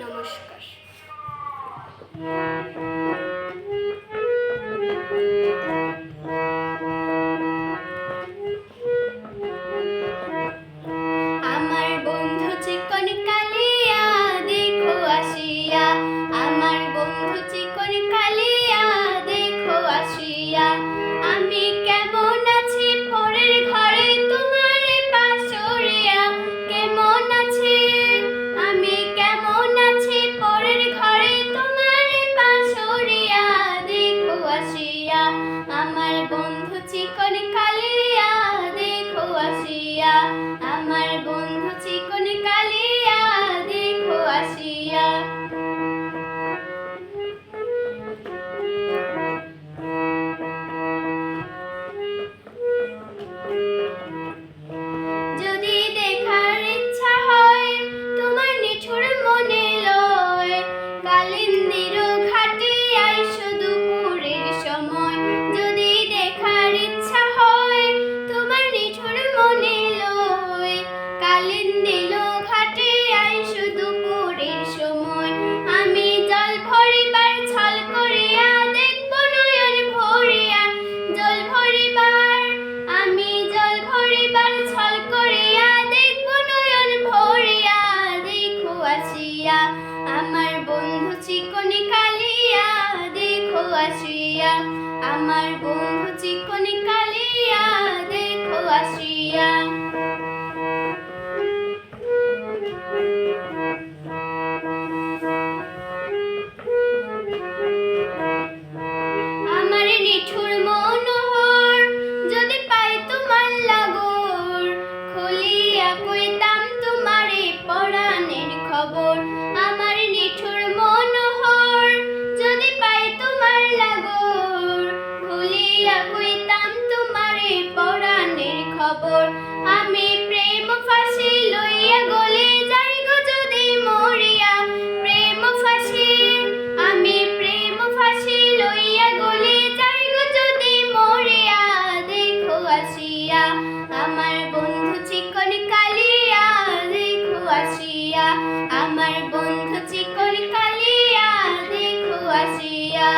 নমস্কার। আমার বন্ধু চিকন কালিয়া দেখো আসিয়া, আমার বন্ধু চিকন কালিয়া দেখো আসিয়া। আমি কেমন আছি পরের ঘরে তোমার পাশরিয়া, কেমন আছি আমি কেমন আছি পরের ঘরে তোমার পাশরিয়া দেখো আসিয়া। আমার বন্ধু চিকন কালিয়া দেখো আসিয়া, আমার বন্ধু চিকন কালিয়া দেখো আসিয়া। যদি দেখার ইচ্ছা হয় তোমার নিঠুর মনে লয়, কালিন্দির ঘাটে আইসো দুপুরের সময়। যদি দেখার ইচ্ছা হয় তোমার নিঠুর মনে লয়, কালিন্দির ঘাটে আইসো দুপুরের সময়। আমি জল ভরিবার ছল করিয়া দেখব নয়ন ভরিয়া, জল ভরিবার আমি জল ভরিবার ছল করিয়া দেখব নয়ন ভরিয়া দেখো আসিয়া। আমার বন্ধু চিকন কালিয়া দেখো আসিয়া, আমার বন্ধু চিকন কালিয়া দেখো আসিয়া। আমার নিঠুর মনোহর যদি পাই তোমার লাগর, খুলিয়া কইতাম তোমারে পরাণের খবর। আমার নিঠুর মনোহর যদি পাই তোমার লাগর, খুলিয়া কইতাম তোমারে পরাণের খবর। আমি প্রেম ফাঁসি লইয়া গলে যাই গো যদি মরিয়া, প্রেম ফাঁসি আমি প্রেম ফাঁসি লইয়া গলে যাই গো যদি মরিয়া দেখো আসিয়া। আমার বন্ধু চিকন কালিয়া দেখো আসিয়া, আমার বন্ধু চিকন কালিয়া দেখো আসিয়া।